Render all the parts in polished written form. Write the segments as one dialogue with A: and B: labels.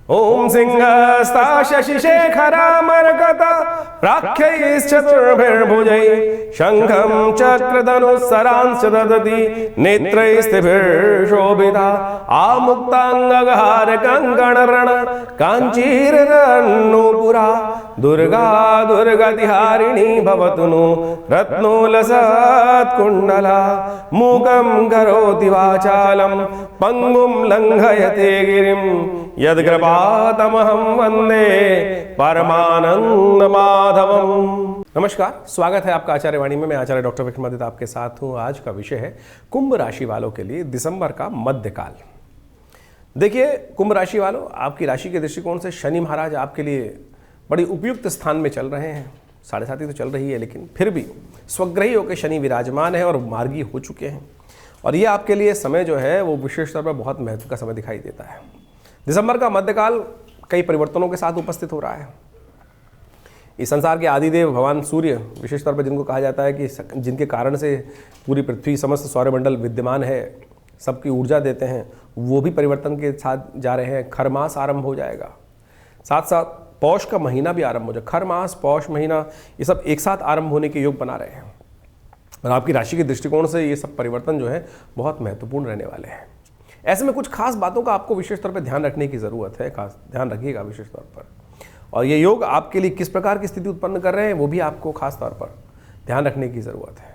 A: ओम सिंहस्ता शशिशेखरामर्कत प्राख्यैश्चतुर्भिर्भुजैः शंखं चक्रधनुस्सरांश्च ददति नेत्रैस्त्रिभिर्शोभिता आमुक्ताङ्गहारकङ्कणरण काञ्चीरन्नूपुरा दुर्गा दुर्गतिहारिणी भवतु नो रत्नोलसत्कुण्डला मूकं करोति वाचालं पंगुं लंघयते गिरिं यद्कृपातमहं वन्दे परमानंद माधवम। नमस्कार, स्वागत है आपका आचार्य वाणी में। मैं आचार्य डॉक्टर विक्रमादित्य आपके साथ हूँ। आज का विषय है कुंभ राशि वालों के लिए दिसंबर का मध्यकाल। देखिए कुंभ राशि वालों, आपकी राशि के दृष्टिकोण से शनि महाराज आपके लिए बड़ी उपयुक्त स्थान में चल रहे हैं। 7.5 तो चल रही है, लेकिन फिर भी स्वग्रही होकर शनि विराजमान है और मार्गी हो चुके हैं। और ये आपके लिए समय जो है वो विशेष तौर पर बहुत महत्व का समय दिखाई देता है। दिसंबर का मध्यकाल कई परिवर्तनों के साथ उपस्थित हो रहा है। इस संसार के आदिदेव भगवान सूर्य, विशेष तौर पर जिनको कहा जाता है कि जिनके कारण से पूरी पृथ्वी समस्त सौरमंडल विद्यमान है, सबकी ऊर्जा देते हैं, वो भी परिवर्तन के साथ जा रहे हैं। खर मास आरंभ हो जाएगा, साथ साथ पौष का महीना भी आरंभ हो जाएगा। खर मास, पौष महीना, ये सब एक साथ आरंभ होने के योग बना रहे हैं। और आपकी राशि के दृष्टिकोण से ये सब परिवर्तन जो है बहुत महत्वपूर्ण रहने वाले हैं। ऐसे में कुछ खास बातों का आपको विशेष तौर पर ध्यान रखने की ज़रूरत है। खास ध्यान रखिएगा विशेष तौर पर। और ये योग आपके लिए किस प्रकार की स्थिति उत्पन्न कर रहे हैं वो भी आपको खास तौर पर ध्यान रखने की ज़रूरत है।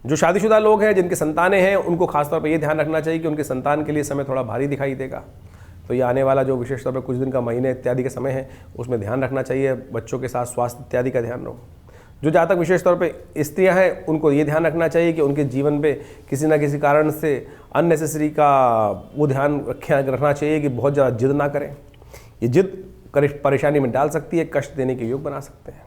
A: जो शादीशुदा लोग हैं, जिनके संतानें हैं, उनको खासतौर पर ये ध्यान रखना चाहिए कि उनके संतान के लिए समय थोड़ा भारी दिखाई देगा। तो ये आने वाला जो विशेष तौर पर कुछ दिन का, महीने इत्यादि का समय है, उसमें ध्यान रखना चाहिए। बच्चों के साथ स्वास्थ्य इत्यादि का ध्यान रहो। जो जातक विशेष तौर पे स्त्रियां हैं, उनको ये ध्यान रखना चाहिए कि उनके जीवन पे किसी न किसी कारण से अननेसेसरी का वो ध्यान रखना चाहिए कि बहुत ज़्यादा जिद ना करें। ये जिद परेशानी में डाल सकती है, कष्ट देने के योग बना सकते हैं।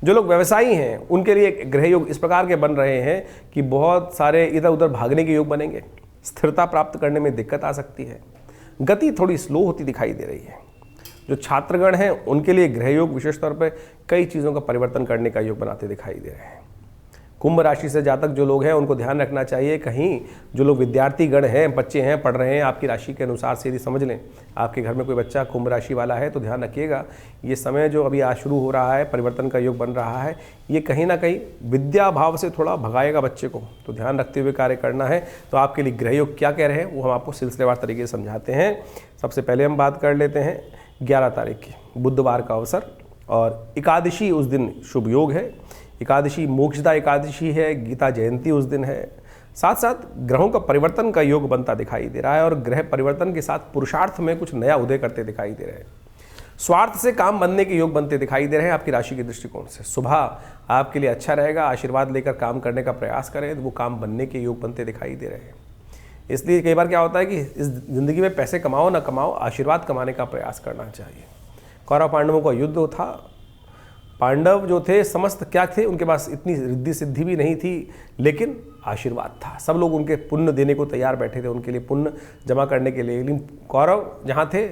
A: जो लोग व्यवसायी हैं, उनके लिए ग्रह योग इस प्रकार के बन रहे हैं कि बहुत सारे इधर उधर भागने के योग बनेंगे। स्थिरता प्राप्त करने में दिक्कत आ सकती है। गति थोड़ी स्लो होती दिखाई दे रही है। जो छात्रगण हैं, उनके लिए ग्रह योग विशेष तौर पर कई चीज़ों का परिवर्तन करने का योग बनाते दिखाई दे रहे हैं। कुंभ राशि से जातक जो लोग हैं, उनको ध्यान रखना चाहिए। कहीं जो लोग विद्यार्थी गण हैं, बच्चे हैं, पढ़ रहे हैं, आपकी राशि के अनुसार से यदि समझ लें, आपके घर में कोई बच्चा कुंभ राशि वाला है, तो ध्यान रखिएगा ये समय जो अभी आज शुरू हो रहा है, परिवर्तन का योग बन रहा है, ये कहीं ना कहीं विद्या भाव से थोड़ा भगाएगा बच्चे को। तो ध्यान रखते हुए कार्य करना है। तो आपके लिए ग्रह योग क्या कह रहे हैं वो हम आपको सिलसिलेवार तरीके से समझाते हैं। सबसे पहले हम बात कर लेते हैं 11 तारीख की, बुधवार का अवसर और एकादशी उस दिन शुभ योग है। एकादशी मोक्षदा एकादशी है, गीता जयंती उस दिन है। साथ साथ ग्रहों का परिवर्तन का योग बनता दिखाई दे रहा है और ग्रह परिवर्तन के साथ पुरुषार्थ में कुछ नया उदय करते दिखाई दे रहे हैं। स्वार्थ से काम बनने के योग बनते दिखाई दे रहे हैं आपकी राशि के दृष्टिकोण से। सुबह आपके लिए अच्छा रहेगा। आशीर्वाद लेकर काम करने का प्रयास करें तो वो काम बनने के योग बनते दिखाई दे रहे हैं। इसलिए कई बार क्या होता है कि इस ज़िंदगी में पैसे कमाओ ना कमाओ, आशीर्वाद कमाने का प्रयास करना चाहिए। कौरव पांडवों का युद्ध था। पांडव जो थे समस्त क्या थे, उनके पास इतनी रिद्धि सिद्धि भी नहीं थी, लेकिन आशीर्वाद था। सब लोग उनके पुण्य देने को तैयार बैठे थे, उनके लिए पुण्य जमा करने के लिए। लेकिन कौरव जहाँ थे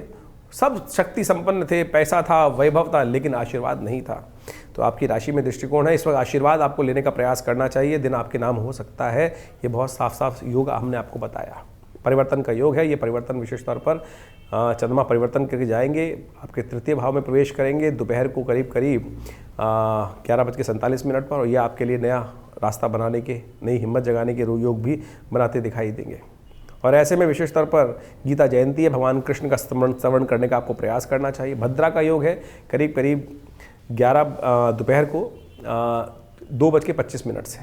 A: सब शक्ति संपन्न थे, पैसा था, वैभव था, लेकिन आशीर्वाद नहीं था। तो आपकी राशि में दृष्टिकोण है, इस वक्त आशीर्वाद आपको लेने का प्रयास करना चाहिए। दिन आपके नाम हो सकता है। ये बहुत साफ साफ योग हमने आपको बताया। परिवर्तन का योग है। ये परिवर्तन विशेष तौर पर चंद्रमा परिवर्तन करके जाएंगे, आपके तृतीय भाव में प्रवेश करेंगे दोपहर को करीब 11:47 पर। और ये आपके लिए नया रास्ता बनाने के, नई हिम्मत जगाने के योग भी बनाते दिखाई देंगे। और ऐसे में विशेष तौर पर गीता जयंती है, भगवान कृष्ण का श्रवण करने का आपको प्रयास करना चाहिए। भद्रा का योग है, करीब 11 दोपहर को 2:25 से।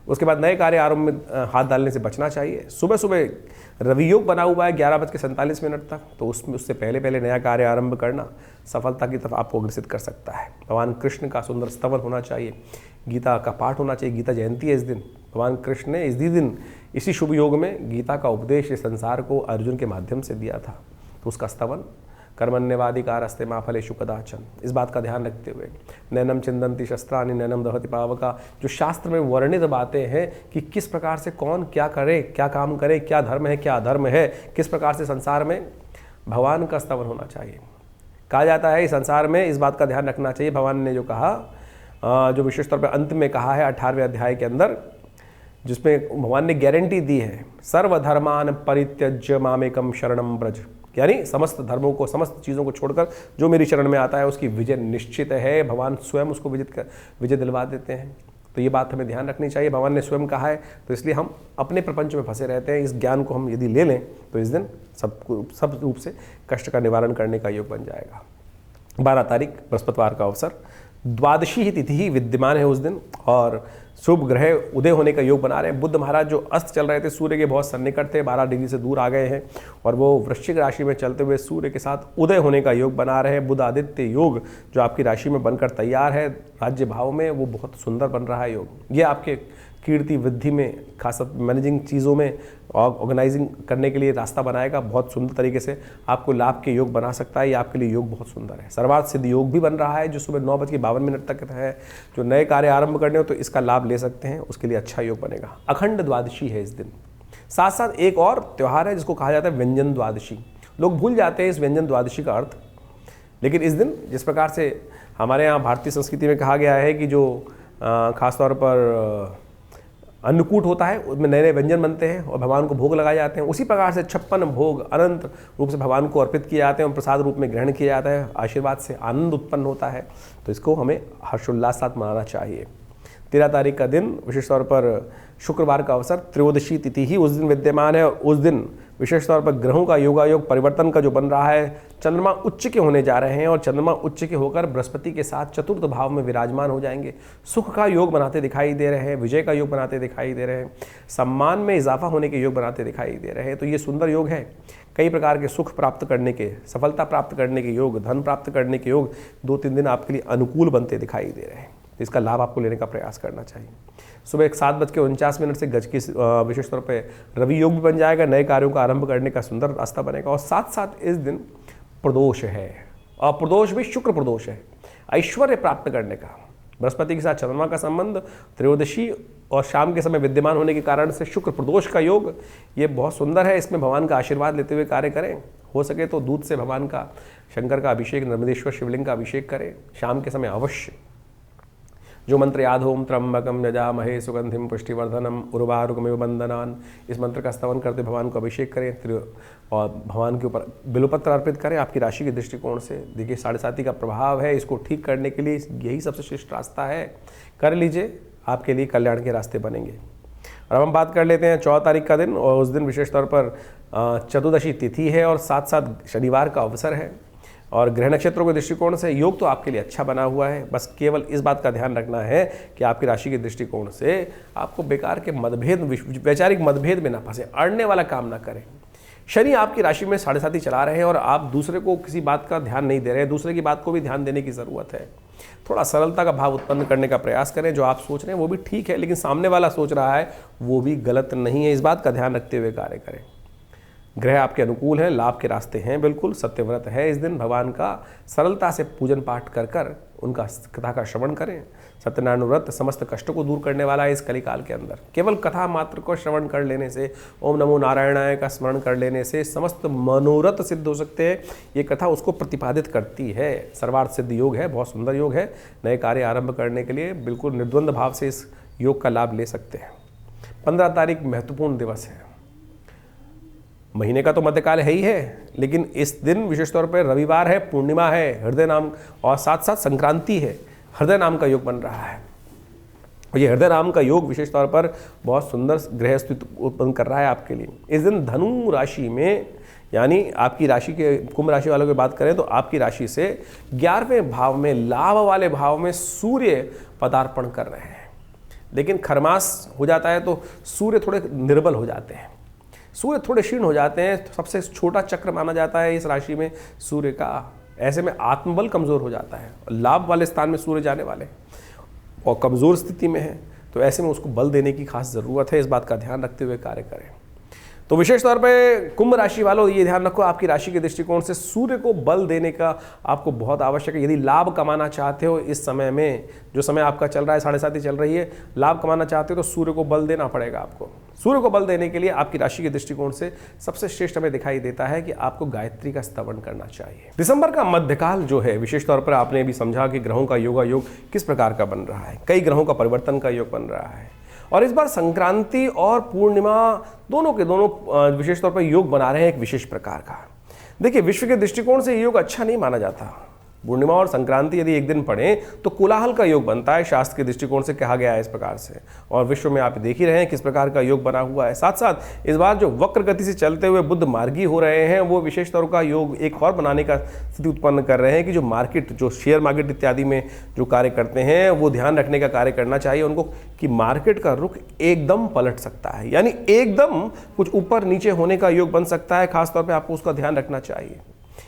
A: उसके बाद नए कार्य आरंभ में हाथ डालने से बचना चाहिए। सुबह सुबह रवि योग बना हुआ है 11:47 तक, तो उससे पहले नया कार्य आरंभ करना सफलता की तरफ आपको अग्रसित कर सकता है। भगवान कृष्ण का सुंदर स्तवन होना चाहिए, गीता का पाठ होना चाहिए। गीता जयंती है इस दिन। भगवान कृष्ण ने इसी दिन, इसी शुभ योग में गीता का उपदेश इस संसार को अर्जुन के माध्यम से दिया था। तो उसका स्तवन कर्मण्यवाधिकारस्ते मा फलेषु कदाचन, इस बात का ध्यान रखते हुए नैनम चिंदन्ति शस्त्राणि नैनम दहति पावका, जो शास्त्र में वर्णित बातें हैं कि किस प्रकार से कौन क्या करे, क्या काम करे, क्या धर्म है, क्या अधर्म है, किस प्रकार से संसार में भगवान का स्तवन होना चाहिए। कहा जाता है इस संसार में इस बात का ध्यान रखना चाहिए, भगवान ने जो कहा, जो विशेष तौर पर अंत में कहा है 18वें अध्याय के अंदर, जिसमें भगवान ने गारंटी दी है, सर्वधर्मान परित्यज्य मामेकम शरणम ब्रज, यानी समस्त धर्मों को, समस्त चीज़ों को छोड़कर जो मेरी शरण में आता है उसकी विजय निश्चित है। भगवान स्वयं उसको विजय दिलवा देते हैं। तो ये बात हमें ध्यान रखनी चाहिए। भगवान ने स्वयं कहा है, तो इसलिए हम अपने प्रपंच में फंसे रहते हैं। इस ज्ञान को हम यदि ले लें तो इस दिन सब रूप से कष्ट का निवारण करने का योग बन जाएगा। 12 तारीख बृहस्पतिवार का अवसर, द्वादशी ही तिथि ही विद्यमान है उस दिन, और शुभ ग्रह उदय होने का योग बना रहे हैं। बुध महाराज जो अस्त चल रहे थे, सूर्य के बहुत सन्निकट थे, 12 डिग्री से दूर आ गए हैं, और वो वृश्चिक राशि में चलते हुए सूर्य के साथ उदय होने का योग बना रहे हैं। बुध आदित्य योग जो आपकी राशि में बनकर तैयार है राज्य भाव में, वो बहुत सुंदर बन रहा है योग। ये आपके कीर्ति वृद्धि में, खासकर मैनेजिंग चीज़ों में, ऑर्गेनाइजिंग करने के लिए रास्ता बनाएगा। बहुत सुंदर तरीके से आपको लाभ के योग बना सकता है। ये आपके लिए योग बहुत सुंदर है। सर्वार्थ सिद्ध योग भी बन रहा है जो सुबह 9:52 तक है। जो नए कार्य आरंभ करने हो तो इसका लाभ ले सकते हैं, उसके लिए अच्छा योग बनेगा। अखंड द्वादशी है इस दिन। साथ साथ एक और त्यौहार है जिसको कहा जाता है व्यंजन द्वादशी। लोग भूल जाते हैं इस व्यंजन द्वादशी का अर्थ, लेकिन इस दिन जिस प्रकार से हमारे यहाँ भारतीय संस्कृति में कहा गया है कि जो खासतौर पर अन्नकूट होता है, उसमें नए नए व्यंजन बनते हैं और भगवान को भोग लगाए जाते हैं, उसी प्रकार से 56 भोग अनंत रूप से भगवान को अर्पित किए जाते हैं और प्रसाद रूप में ग्रहण किया जाता है। आशीर्वाद से आनंद उत्पन्न होता है, तो इसको हमें हर्षोल्लास साथ मनाना चाहिए। 13 तारीख का दिन विशेष तौर पर शुक्रवार का अवसर, त्रयोदशी तिथि ही उस दिन विद्यमान है, और उस दिन विशेष तौर पर ग्रहों का योगायोग परिवर्तन का जो बन रहा है, चंद्रमा उच्च के होने जा रहे हैं, और चंद्रमा उच्च के होकर बृहस्पति के साथ चतुर्थ भाव में विराजमान हो जाएंगे। सुख का योग बनाते दिखाई दे रहे हैं, विजय का योग बनाते दिखाई दे रहे हैं, सम्मान में इजाफा होने के योग बनाते दिखाई दे रहे हैं। तो ये सुंदर योग है। कई प्रकार के सुख प्राप्त करने के, सफलता प्राप्त करने के योग, धन प्राप्त करने के योग 2-3 दिन आपके लिए अनुकूल बनते दिखाई दे रहे हैं। इसका लाभ आपको लेने का प्रयास करना चाहिए। सुबह 7:49 से गज की विशेष तौर पे रवि योग भी बन जाएगा। नए कार्यों का आरंभ करने का सुंदर रास्ता बनेगा। और साथ साथ इस दिन प्रदोष है, और प्रदोष भी शुक्र प्रदोष है, ऐश्वर्य प्राप्त करने का। बृहस्पति के साथ चंद्रमा का संबंध त्रयोदशी और शाम के समय विद्यमान होने के कारण से शुक्र प्रदोष का योग ये बहुत सुंदर है। इसमें भगवान का आशीर्वाद लेते हुए कार्य करें। हो सके तो दूध से भगवान का, शंकर का अभिषेक, नर्मदेश्वर शिवलिंग का अभिषेक करें शाम के समय अवश्य। जो मंत्र याद हो, ओम त्र्यंबकम यजामहे सुगंधिम पुष्टिवर्धनम उर्वारुकमिव बंदनान, इस मंत्र का स्तवन करते भगवान को अभिषेक करें और भगवान के ऊपर बिल्वपत्र अर्पित करें। आपकी राशि के दृष्टिकोण से देखिए 7.5 का प्रभाव है, इसको ठीक करने के लिए यही सबसे श्रेष्ठ रास्ता है। कर लीजिए, आपके लिए कल्याण के रास्ते बनेंगे। और अब हम बात कर लेते हैं 14 तारीख का दिन, और उस दिन विशेष तौर पर चतुर्दशी तिथि है और साथ साथ शनिवार का अवसर है। और ग्रह नक्षत्रों के दृष्टिकोण से योग तो आपके लिए अच्छा बना हुआ है। बस केवल इस बात का ध्यान रखना है कि आपकी राशि के दृष्टिकोण से आपको बेकार के मतभेद, वैचारिक मतभेद में ना फंसे, अड़ने वाला काम ना करें। शनि आपकी राशि में 7.5 चला रहे हैं और आप दूसरे को किसी बात का ध्यान नहीं दे रहे हैं। दूसरे की बात को भी ध्यान देने की ज़रूरत है। थोड़ा सरलता का भाव उत्पन्न करने का प्रयास करें। जो आप सोच रहे हैं वो भी ठीक है, लेकिन सामने वाला सोच रहा है वो भी गलत नहीं है। इस बात का ध्यान रखते हुए कार्य करें। ग्रह आपके अनुकूल हैं, लाभ के रास्ते हैं, बिल्कुल सत्यव्रत है। इस दिन भगवान का सरलता से पूजन पाठ कर कर उनका कथा का श्रवण करें। सत्यनारायण व्रत समस्त कष्टों को दूर करने वाला है इस कलिकाल के अंदर। केवल कथा मात्र को श्रवण कर लेने से, ओम नमो नारायणाय का स्मरण कर लेने से समस्त मनोरथ सिद्ध हो सकते हैं। ये कथा उसको प्रतिपादित करती है। सर्वार्थ सिद्ध योग है, बहुत सुंदर योग है। नए कार्य आरंभ करने के लिए बिल्कुल निर्द्वंद भाव से इस योग का लाभ ले सकते हैं। 15 तारीख महत्वपूर्ण दिवस है। महीने का तो मध्यकाल है ही है, लेकिन इस दिन विशेष तौर पर रविवार है, पूर्णिमा है, हृदय नाम, और साथ साथ संक्रांति है। हृदय नाम का योग बन रहा है। ये हृदय नाम का योग विशेष तौर पर बहुत सुंदर ग्रह स्थिति उत्पन्न कर रहा है आपके लिए। इस दिन धनु राशि में, यानी आपकी राशि के, कुंभ राशि वालों की बात करें तो आपकी राशि से 11वें भाव में, लाभ वाले भाव में सूर्य पदार्पण कर रहे हैं। लेकिन खरमास हो जाता है तो सूर्य थोड़े निर्बल हो जाते हैं, सूर्य थोड़े क्षीण हो जाते हैं। सबसे छोटा चक्र माना जाता है इस राशि में सूर्य का। ऐसे में आत्मबल कमज़ोर हो जाता है। लाभ वाले स्थान में सूर्य जाने वाले और कमज़ोर स्थिति में है, तो ऐसे में उसको बल देने की खास ज़रूरत है। इस बात का ध्यान रखते हुए कार्य करें। तो विशेष तौर पे कुंभ राशि वालों ये ध्यान रखो, आपकी राशि के दृष्टिकोण से सूर्य को बल देने का आपको बहुत आवश्यक है। यदि लाभ कमाना चाहते हो इस समय में, जो समय आपका चल रहा है 7.5 चल रही है, लाभ कमाना चाहते हो तो सूर्य को बल देना पड़ेगा आपको। सूर्य को बल देने के लिए आपकी राशि के दृष्टिकोण से सबसे श्रेष्ठ हमें दिखाई देता है कि आपको गायत्री का स्तवन करना चाहिए। दिसंबर का मध्यकाल जो है, विशेष तौर पर आपने भी समझा कि ग्रहों का योग किस प्रकार का बन रहा है। कई ग्रहों का परिवर्तन का योग बन रहा है, और इस बार संक्रांति और पूर्णिमा दोनों के दोनों विशेष तौर पर योग बना रहे हैं एक विशेष प्रकार का। देखिए, विश्व के दृष्टिकोण से ये योग अच्छा नहीं माना जाता। पूर्णिमा और संक्रांति यदि एक दिन पढ़ें तो कोलाहल का योग बनता है, शास्त्र के दृष्टिकोण से कहा गया है इस प्रकार से। और विश्व में आप देख ही रहे हैं किस प्रकार का योग बना हुआ है। साथ साथ इस बार जो वक्र गति से चलते हुए बुद्ध मार्गी हो रहे हैं, वो विशेष तौर का योग एक और बनाने का स्थिति उत्पन्न कर रहे हैं कि जो मार्केट, जो शेयर मार्केट इत्यादि में जो कार्य करते हैं, वो ध्यान रखने का कार्य करना चाहिए उनको कि मार्केट का रुख एकदम पलट सकता है, यानी एकदम कुछ ऊपर नीचे होने का योग बन सकता है। खासतौर पर आपको उसका ध्यान रखना चाहिए।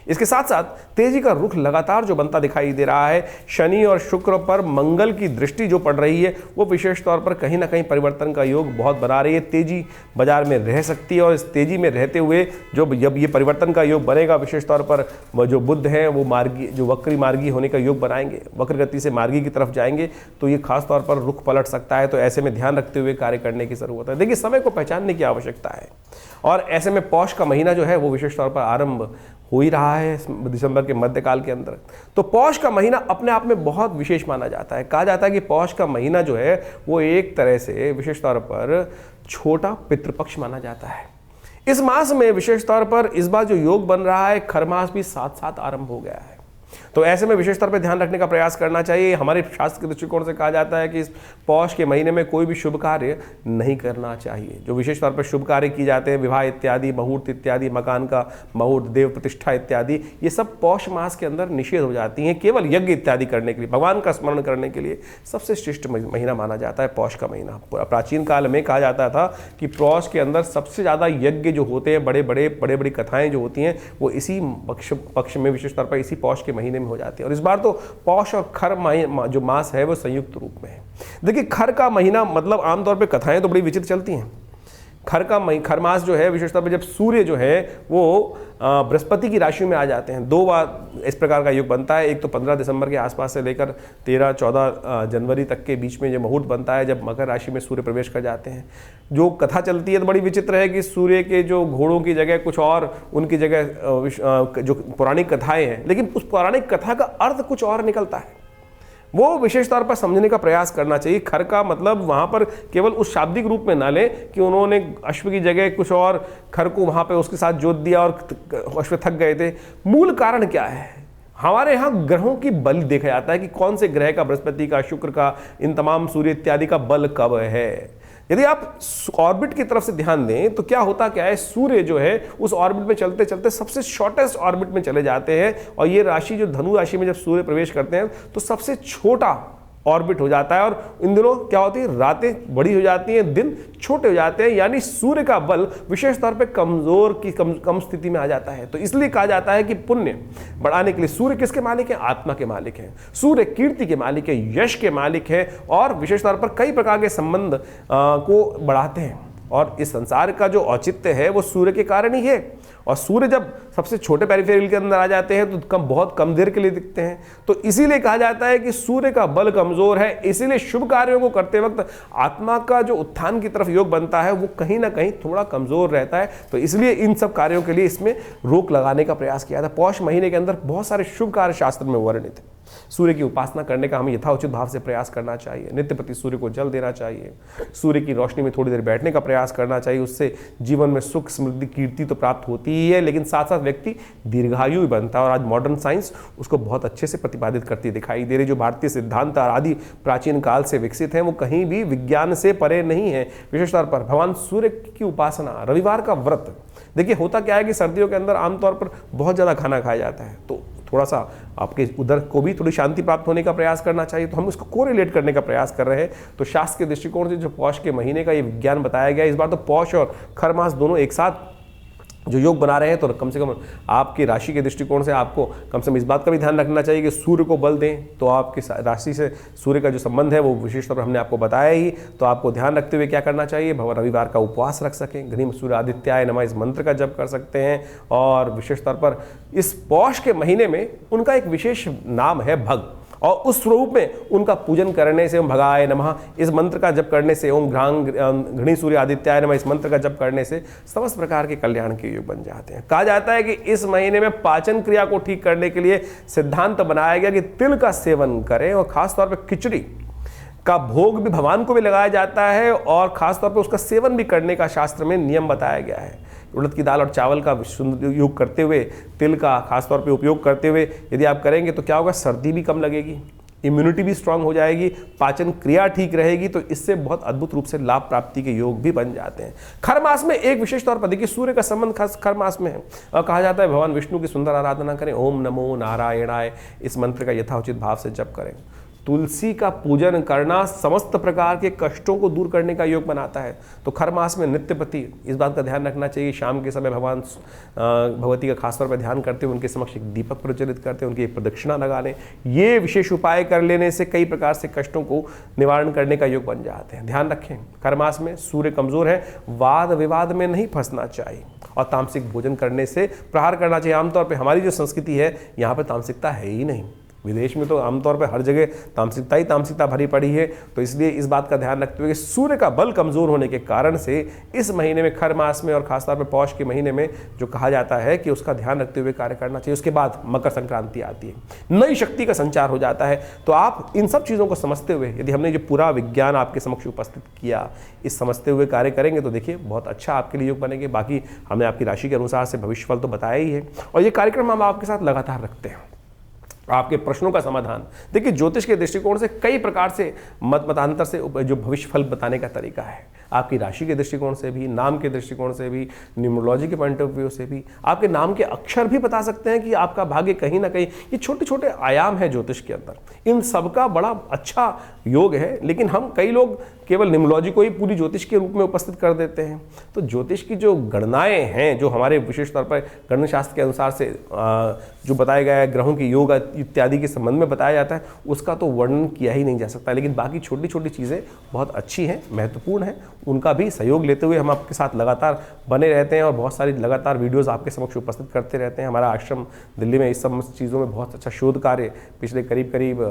A: इसके साथ साथ तेजी का रुख लगातार जो बनता दिखाई दे रहा है, शनि और शुक्र पर मंगल की दृष्टि जो पड़ रही है, वो विशेष तौर पर कहीं ना कहीं परिवर्तन का योग बहुत बना रही है। तेजी बाजार में रह सकती है और इस तेजी में रहते हुए जब ये परिवर्तन का योग बनेगा, विशेष तौर पर जो बुद्ध हैं वो मार्गी, जो वक्री मार्गी होने का योग बनाएंगे, वक्र गति से मार्गी की तरफ जाएंगे, तो ये खास तौर पर रुख पलट सकता है। तो ऐसे में ध्यान रखते हुए कार्य करने की जरूरत है। देखिए, समय को पहचानने की आवश्यकता है और ऐसे में पौष का महीना जो है वो विशेष तौर पर आरंभ हो ही रहा है दिसंबर के मध्यकाल के अंदर। तो पौष का महीना अपने आप में बहुत विशेष माना जाता है। कहा जाता है कि पौष का महीना जो है वो एक तरह से विशेष तौर पर छोटा पितृपक्ष माना जाता है। इस मास में विशेष तौर पर इस बार जो योग बन रहा है, खरमास भी साथ साथ आरंभ हो गया है। तो ऐसे में विशेष तौर पर ध्यान रखने का प्रयास करना चाहिए। हमारे शास्त्र के दृष्टिकोण से कहा जाता है कि इस पौष के महीने में कोई भी शुभ कार्य नहीं करना चाहिए। जो विशेष तौर पर शुभ कार्य किए जाते हैं, विवाह इत्यादि, मुहूर्त इत्यादि, मकान का मुहूर्त, देव प्रतिष्ठा इत्यादि, ये सब पौष मास के अंदर निषेध हो जाती हैं। केवल यज्ञ इत्यादि करने के लिए, भगवान का स्मरण करने के लिए सबसे श्रेष्ठ महीना माना जाता है पौष का महीना। प्राचीन काल में कहा जाता था कि पौष के अंदर सबसे ज़्यादा यज्ञ जो होते हैं, बड़े बड़ी कथाएं जो होती हैं, वो इसी पक्ष में विशेष तौर पर इसी पौष के महीने में हो जाती है। और इस बार तो पौष और खर जो मास है वो संयुक्त रूप में है। देखिए, खर का महीना मतलब आमतौर पे कथाएं तो बड़ी विचित्र चलती हैं। खर मास जो है विशेष तौर पे जब सूर्य जो है वो बृहस्पति की राशि में आ जाते हैं, 2 बार इस प्रकार का योग बनता है। एक तो 15 दिसंबर के आसपास से लेकर 13-14 जनवरी तक के बीच में जो मुहूर्त बनता है, जब मकर राशि में सूर्य प्रवेश कर जाते हैं। जो कथा चलती है तो बड़ी विचित्र है कि सूर्य के जो घोड़ों की जगह कुछ और, उनकी जगह जो पौराणिक कथाएं हैं, लेकिन उस पौराणिक कथा का अर्थ कुछ और निकलता है। वो विशेष तौर पर समझने का प्रयास करना चाहिए। खर का मतलब वहाँ पर केवल उस शाब्दिक रूप में ना ले कि उन्होंने अश्व की जगह कुछ और खर को वहाँ पे उसके साथ जोत दिया और अश्व थक गए थे। मूल कारण क्या है? हमारे यहाँ ग्रहों की बल देखा जाता है कि कौन से ग्रह का, बृहस्पति का, शुक्र का, इन तमाम सूर्य इत्यादि का बल कब है। यदि आप ऑर्बिट की तरफ से ध्यान दें तो क्या होता क्या है, सूर्य जो है उस ऑर्बिट में चलते चलते सबसे शॉर्टेस्ट ऑर्बिट में चले जाते हैं और ये राशि जो धनु राशि में जब सूर्य प्रवेश करते हैं तो सबसे छोटा ऑर्बिट हो जाता है। और इन दिनों क्या होती है, रातें बड़ी हो जाती हैं, दिन छोटे हो जाते हैं, यानी सूर्य का बल विशेष तौर पे कमजोर की कम स्थिति में आ जाता है। तो इसलिए कहा जाता है कि पुण्य बढ़ाने के लिए सूर्य किसके मालिक हैं? आत्मा के मालिक हैं। सूर्य कीर्ति के मालिक है, यश के मालिक है और विशेष तौर पर कई प्रकार के संबंध को बढ़ाते हैं। और इस संसार का जो औचित्य है वो सूर्य के कारण ही है। और सूर्य जब सबसे छोटे पेरिफेरल के अंदर आ जाते हैं तो बहुत कम देर के लिए दिखते हैं। तो इसीलिए कहा जाता है कि सूर्य का बल कमजोर है, इसीलिए शुभ कार्यों को करते वक्त आत्मा का जो उत्थान की तरफ योग बनता है वो कहीं ना कहीं थोड़ा कमजोर रहता है। तो इसलिए इन सब कार्यों के लिए इसमें रोक लगाने का प्रयास किया था। पौष महीने के अंदर बहुत सारे शुभ कार्य शास्त्र में वर्णित है। सूर्य की उपासना करने का हमें यथाउचित भाव से प्रयास करना चाहिए। नित्य प्रति सूर्य को जल देना चाहिए। सूर्य की रोशनी में थोड़ी देर बैठने का प्रयास करना चाहिए। उससे जीवन में सुख, समृद्धि, कीर्ति तो प्राप्त होती ही है, लेकिन साथ साथ व्यक्ति दीर्घायु भी बनता है। और आज मॉडर्न साइंस उसको बहुत अच्छे से प्रतिपादित करती दिखाई दे रही। जो भारतीय सिद्धांत आदि प्राचीन काल से विकसित हैं वो कहीं भी विज्ञान से परे नहीं है। विशेष तौर पर भगवान सूर्य की उपासना, रविवार का व्रत। देखिए, होता क्या है कि सर्दियों के अंदर आमतौर पर बहुत ज़्यादा खाना खाया जाता है, तो थोड़ा सा आपके उधर को भी थोड़ी शांति प्राप्त होने का प्रयास करना चाहिए। तो हम उसको कोरिलेट करने का प्रयास कर रहे हैं। तो शास्त्र के दृष्टिकोण से जो पौष के महीने का ये विज्ञान बताया गया, इस बार तो पौष और खर मास दोनों एक साथ जो योग बना रहे हैं, तो कम से कम आपकी राशि के दृष्टिकोण से आपको कम से कम इस बात का भी ध्यान रखना चाहिए कि सूर्य को बल दें। तो आपकी राशि से सूर्य का जो संबंध है वो विशेष तौर पर हमने आपको बताया ही। तो आपको ध्यान रखते हुए क्या करना चाहिए, रविवार का उपवास रख सकें, घृम सूर्य आदित्याय नमः इस मंत्र का जप कर सकते हैं। और विशेष तौर पर इस पौष के महीने में उनका एक विशेष नाम है भग, और उस स्वरूप में उनका पूजन करने से, ओम भगाय नमः इस मंत्र का जप करने से, ओम घृणी सूर्य आदित्याय नमः इस मंत्र का जप करने से समस्त प्रकार के कल्याण के योग बन जाते हैं। कहा जाता है कि इस महीने में पाचन क्रिया को ठीक करने के लिए सिद्धांत बनाया गया कि तिल का सेवन करें, और खासतौर पर खिचड़ी का भोग भी भगवान को भी लगाया जाता है और खासतौर पर उसका सेवन भी करने का शास्त्र में नियम बताया गया है। उड़द की दाल और चावल का योग करते हुए, तिल का खासतौर पे उपयोग करते हुए यदि आप करेंगे तो क्या होगा, सर्दी भी कम लगेगी, इम्यूनिटी भी स्ट्रांग हो जाएगी, पाचन क्रिया ठीक रहेगी, तो इससे बहुत अद्भुत रूप से लाभ प्राप्ति के योग भी बन जाते हैं। खर मास में एक विशेष तौर पर देखिए सूर्य का संबंध खास खर मास में है और कहा जाता है भगवान विष्णु की सुंदर आराधना करें, ओम नमो नारायणाय इस मंत्र का यथाउचित भाव से जप करें। तुलसी का पूजन करना समस्त प्रकार के कष्टों को दूर करने का योग बनाता है। तो खर मास में नित्य प्रति इस बात का ध्यान रखना चाहिए, शाम के समय भगवान भगवती का खासतौर पर ध्यान करते हुए उनके समक्ष एक दीपक प्रज्वलित करते हैं, उनकी एक प्रदक्षिणा लगा लें। ये विशेष उपाय कर लेने से कई प्रकार से कष्टों को निवारण करने का योग बन जाते हैं। ध्यान रखें, खर मास में सूर्य कमजोर है, वाद विवाद में नहीं फंसना चाहिए और तामसिक भोजन करने से प्रहार करना चाहिए। आमतौर पर हमारी जो संस्कृति है यहाँ पर तामसिकता है ही नहीं, विदेश में तो आमतौर पर हर जगह तामसिकता ही तामसिकता भरी पड़ी है। तो इसलिए इस बात का ध्यान रखते हुए कि सूर्य का बल कमजोर होने के कारण से इस महीने में, खर मास में और खासतौर पर पौष के महीने में जो कहा जाता है कि उसका ध्यान रखते हुए कार्य करना चाहिए। उसके बाद मकर संक्रांति आती है, नई शक्ति का संचार हो जाता है। तो आप इन सब चीज़ों को समझते हुए, यदि हमने जो पूरा विज्ञान आपके समक्ष उपस्थित किया, इस समझते हुए कार्य करेंगे तो देखिए बहुत अच्छा आपके लिए योग बनेंगे। बाकी हमने आपकी राशि के अनुसार से भविष्यफल तो बताया ही है और ये कार्यक्रम हम आपके साथ लगातार रखते हैं। आपके प्रश्नों का समाधान देखिए, ज्योतिष के दृष्टिकोण से कई प्रकार से मतांतर से जो भविष्य फल बताने का तरीका है, आपकी राशि के दृष्टिकोण से भी, नाम के दृष्टिकोण से भी, न्यूमरोलॉजी के पॉइंट ऑफ व्यू से भी, आपके नाम के अक्षर भी बता सकते हैं कि आपका भाग्य कहीं ना कहीं, ये छोटे छोटे आयाम है ज्योतिष के अंदर, इन सबका बड़ा अच्छा योग है। लेकिन हम कई लोग केवल न्यूमरोलॉजी को ही पूरी ज्योतिष के रूप में उपस्थित कर देते हैं। तो ज्योतिष की जो गणनाएं हैं, जो हमारे विशेष तौर पर गणना शास्त्र के अनुसार से जो बताया गया है, ग्रहों की योग इत्यादि के संबंध में बताया जाता है, उसका तो वर्णन किया ही नहीं जा सकता। लेकिन बाकी छोटी छोटी चीज़ें बहुत अच्छी हैं, महत्वपूर्ण हैं, उनका भी सहयोग लेते हुए हम आपके साथ लगातार बने रहते हैं और बहुत सारी लगातार वीडियोस आपके समक्ष उपस्थित करते रहते हैं। हमारा आश्रम दिल्ली में इस सब चीज़ों में बहुत अच्छा शोध कार्य पिछले करीब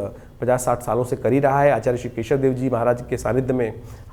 A: 50-60 सालों से कर ही रहा है। आचार्य श्री केशव देव जी महाराज के सानिध्य में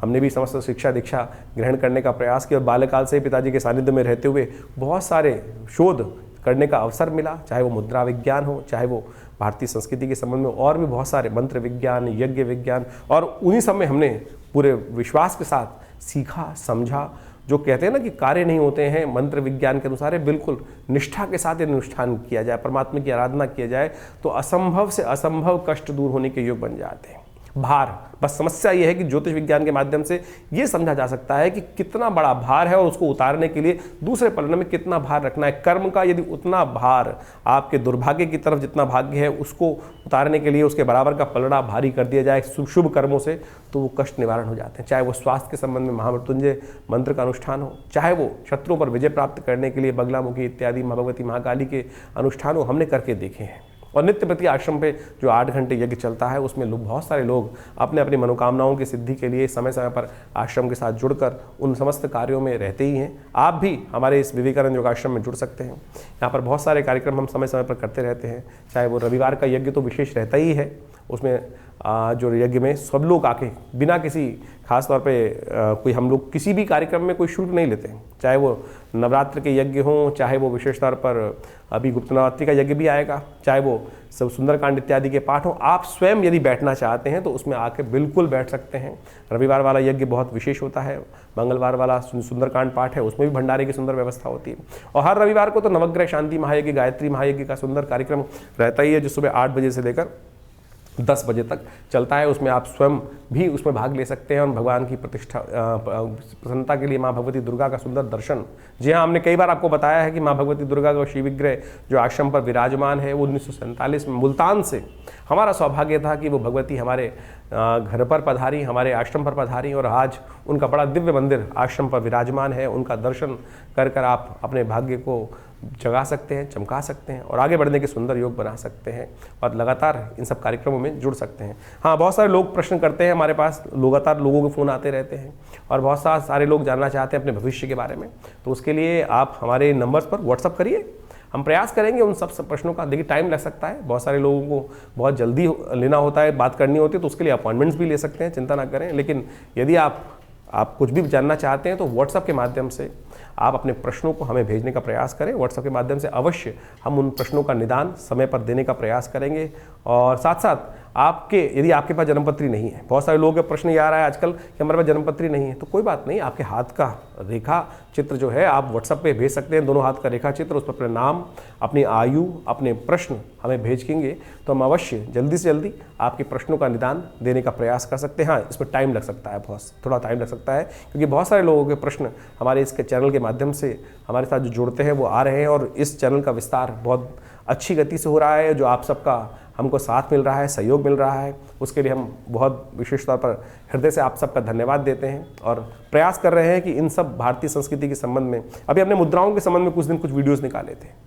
A: हमने भी समस्त शिक्षा दीक्षा ग्रहण करने का प्रयास किया और बाल्यकाल से ही पिताजी के सानिध्य में रहते हुए बहुत सारे शोध करने का अवसर मिला, चाहे वो मुद्रा विज्ञान हो, चाहे वो भारतीय संस्कृति के संबंध में और भी बहुत सारे मंत्र विज्ञान, यज्ञ विज्ञान, और उन्हीं सब में हमने पूरे विश्वास के साथ सीखा, समझा। जो कहते हैं ना कि कार्य नहीं होते हैं मंत्र विज्ञान के अनुसार, बिल्कुल निष्ठा के साथ अनुष्ठान किया जाए, परमात्मा की आराधना किया जाए तो असंभव से असंभव कष्ट दूर होने के योग बन जाते हैं। भार, बस समस्या यह है कि ज्योतिष विज्ञान के माध्यम से ये समझा जा सकता है कि कितना बड़ा भार है और उसको उतारने के लिए दूसरे पलड़े में कितना भार रखना है। कर्म का यदि उतना भार आपके दुर्भाग्य की तरफ जितना भाग्य है उसको उतारने के लिए उसके बराबर का पलड़ा भारी कर दिया जाए शुभ कर्मों से, तो वो कष्ट निवारण हो जाते हैं। चाहे वो स्वास्थ्य के संबंध में महामृत्युंजय मंत्र का अनुष्ठान हो, चाहे वो शत्रुओं पर विजय प्राप्त करने के लिए बगलामुखी इत्यादि माँ भगवती महाकाली के अनुष्ठान हो, हमने करके देखे हैं। और नित्य प्रति आश्रम पे जो 8 घंटे यज्ञ चलता है उसमें बहुत सारे लोग अपने अपनी मनोकामनाओं की सिद्धि के लिए समय समय पर आश्रम के साथ जुड़कर उन समस्त कार्यों में रहते ही हैं। आप भी हमारे इस विवेकानंद योगाश्रम में जुड़ सकते हैं। यहाँ पर बहुत सारे कार्यक्रम हम समय समय पर करते रहते हैं। चाहे वो रविवार का यज्ञ तो विशेष रहता ही है, उसमें जो यज्ञ में सब लोग आके बिना किसी खास तौर पे कोई, हम लोग किसी भी कार्यक्रम में कोई शुल्क नहीं लेते हैं। चाहे वो नवरात्र के यज्ञ हों, चाहे वो विशेष तौर पर अभी गुप्त नवरात्रि का यज्ञ भी आएगा, चाहे वो सब सुंदरकांड इत्यादि के पाठ हों, आप स्वयं यदि बैठना चाहते हैं तो उसमें आके बिल्कुल बैठ सकते हैं। रविवार वाला यज्ञ बहुत विशेष होता है, मंगलवार वाला सुंदरकांड पाठ है, उसमें भी भंडारे की सुंदर व्यवस्था होती है। और हर रविवार को तो नवग्रह शांति महायज्ञ, गायत्री महायज्ञ का सुंदर कार्यक्रम रहता ही है, जो सुबह 8 बजे से लेकर 10 बजे तक चलता है। उसमें आप स्वयं भी उसमें भाग ले सकते हैं और भगवान की प्रतिष्ठा प्रसन्नता के लिए माँ भगवती दुर्गा का सुंदर दर्शन। जी हाँ, हमने कई बार आपको बताया है कि माँ भगवती दुर्गा का शिव विग्रह जो आश्रम पर विराजमान है वो 1947 में मुल्तान से, हमारा सौभाग्य था कि वो भगवती हमारे घर पर पधारी, हमारे आश्रम पर पधारी और आज उनका बड़ा दिव्य मंदिर आश्रम पर विराजमान है। उनका दर्शन कर कर आप अपने भाग्य को जगा सकते हैं, चमका सकते हैं और आगे बढ़ने के सुंदर योग बना सकते हैं और लगातार इन सब कार्यक्रमों में जुड़ सकते हैं। हाँ, बहुत सारे लोग प्रश्न करते हैं, हमारे पास लगातार लोगों के फ़ोन आते रहते हैं और बहुत सारे लोग जानना चाहते हैं अपने भविष्य के बारे में। तो उसके लिए आप हमारे नंबर्स पर व्हाट्सअप करिए, हम प्रयास करेंगे उन सब प्रश्नों का। देखिए टाइम लग सकता है, बहुत सारे लोगों को बहुत जल्दी लेना होता है, बात करनी होती है, तो उसके लिए अपॉइंटमेंट्स भी ले सकते हैं, चिंता ना करें। लेकिन यदि आप कुछ भी जानना चाहते हैं तो व्हाट्सएप के माध्यम से आप अपने प्रश्नों को हमें भेजने का प्रयास करें। व्हाट्सएप के माध्यम से अवश्य हम उन प्रश्नों का निदान समय पर देने का प्रयास करेंगे और साथ साथ आपके यदि आपके पास जन्मपत्री नहीं है, बहुत सारे लोगों के प्रश्न ये आ रहा है आजकल कि हमारे पास जन्मपत्री नहीं है, तो कोई बात नहीं, आपके हाथ का रेखा चित्र जो है आप व्हाट्सएप पे भेज सकते हैं, दोनों हाथ का रेखा चित्र, उस पर अपना नाम, अपनी आयु, अपने प्रश्न हमें भेजेंगे तो हम अवश्य जल्दी से जल्दी आपके प्रश्नों का निदान देने का प्रयास कर सकते हैं। हाँ, इसमें टाइम लग सकता है, बहुत थोड़ा टाइम लग सकता है, क्योंकि बहुत सारे लोगों के प्रश्न हमारे इस चैनल के माध्यम से हमारे साथ जो जुड़ते हैं वो आ रहे हैं, और इस चैनल का विस्तार बहुत अच्छी गति से हो रहा है। जो आप सबका हमको साथ मिल रहा है, सहयोग मिल रहा है, उसके लिए हम बहुत विशेष तौर पर हृदय से आप सबका धन्यवाद देते हैं, और प्रयास कर रहे हैं कि इन सब भारतीय संस्कृति के संबंध में, अभी हमने मुद्राओं के संबंध में कुछ दिन कुछ वीडियोस निकाले थे,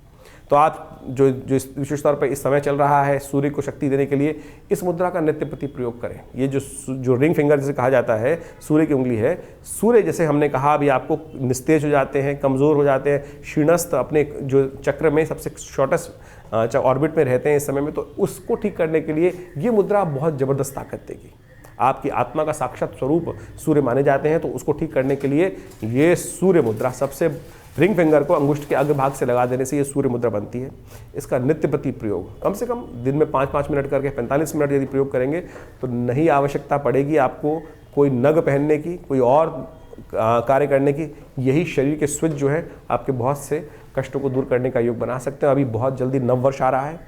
A: तो आज जो विशेष तौर पर इस समय चल रहा है सूर्य को शक्ति देने के लिए, इस मुद्रा का नित्य प्रति प्रयोग करें। ये जो रिंग फिंगर जिसे कहा जाता है, सूर्य की उंगली है, सूर्य जैसे हमने कहा अभी आपको निस्तेज हो जाते हैं, कमज़ोर हो जाते हैं, क्षीणस्थ अपने जो चक्र में सबसे शॉर्टेस्ट ऑर्बिट में रहते हैं इस समय में, तो उसको ठीक करने के लिए ये मुद्रा बहुत ज़बरदस्त ताकत देगी। आपकी आत्मा का साक्षात स्वरूप सूर्य माने जाते हैं, तो उसको ठीक करने के लिए ये सूर्य मुद्रा, सबसे रिंग फिंगर को अंगुष्ठ के अग्रभाग से लगा देने से ये सूर्य मुद्रा बनती है। इसका नित्य प्रति प्रयोग कम से कम दिन में 5-5 मिनट करके 45 मिनट यदि प्रयोग करेंगे तो नहीं आवश्यकता पड़ेगी आपको कोई नग पहनने की, कोई और कार्य करने की। यही शरीर के स्विच जो है आपके बहुत से कष्टों को दूर करने का योग बना सकते हैं। अभी बहुत जल्दी नववर्ष आ रहा है,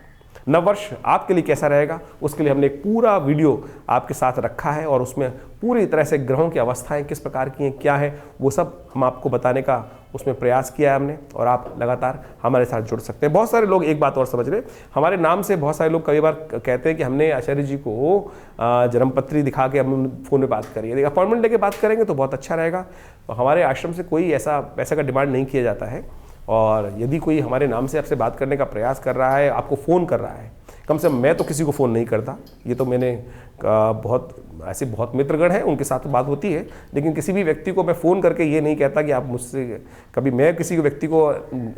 A: नववर्ष आपके लिए कैसा रहेगा उसके लिए हमने एक पूरा वीडियो आपके साथ रखा है, और उसमें पूरी तरह से ग्रहों की अवस्थाएं किस प्रकार की हैं, क्या है, वो सब हम आपको बताने का उसमें प्रयास किया है हमने, और आप लगातार हमारे साथ जुड़ सकते हैं। बहुत सारे लोग एक बात और समझ रहे, हमारे नाम से बहुत सारे लोग कई बार कहते हैं कि हमने आचार्य जी को जन्मपत्री दिखा के हम फ़ोन में बात करिए, अपॉइंटमेंट लेके बात करेंगे तो बहुत अच्छा रहेगा। हमारे आश्रम से कोई ऐसा पैसा का डिमांड नहीं किया जाता है, और यदि कोई हमारे नाम से आपसे बात करने का प्रयास कर रहा है, आपको फ़ोन कर रहा है, कम से कम मैं तो किसी को फ़ोन नहीं करता, ये तो मैंने बहुत मित्रगण हैं उनके साथ बात होती है, लेकिन किसी भी व्यक्ति को मैं फ़ोन करके ये नहीं कहता कि आप मुझसे, कभी मैं किसी व्यक्ति को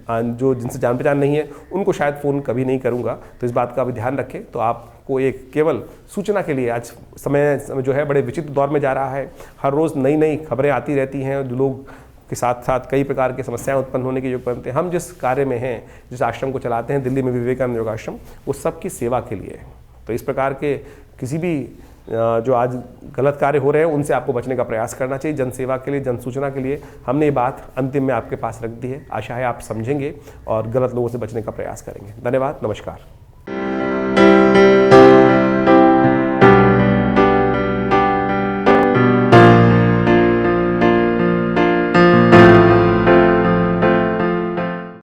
A: जो जिनसे जान पहचान नहीं है उनको शायद फ़ोन कभी नहीं करूँगा। तो इस बात का भी ध्यान रखें। तो आपको एक केवल सूचना के लिए, आज समय जो है बड़े विचित्र दौर में जा रहा है, हर रोज़ नई नई खबरें आती रहती हैं, जो लोग के साथ साथ कई प्रकार की समस्याएं उत्पन्न होने के योग बनते हैं। हम जिस कार्य में हैं, जिस आश्रम को चलाते हैं दिल्ली में विवेकानंद योगाश्रम, वो सबकी सेवा के लिए है। तो इस प्रकार के किसी भी जो आज गलत कार्य हो रहे हैं उनसे आपको बचने का प्रयास करना चाहिए। जन सेवा के लिए, जन सूचना के लिए हमने ये बात अंतिम में आपके पास रख दी है। आशा है आप समझेंगे और गलत लोगों से बचने का प्रयास करेंगे। धन्यवाद, नमस्कार।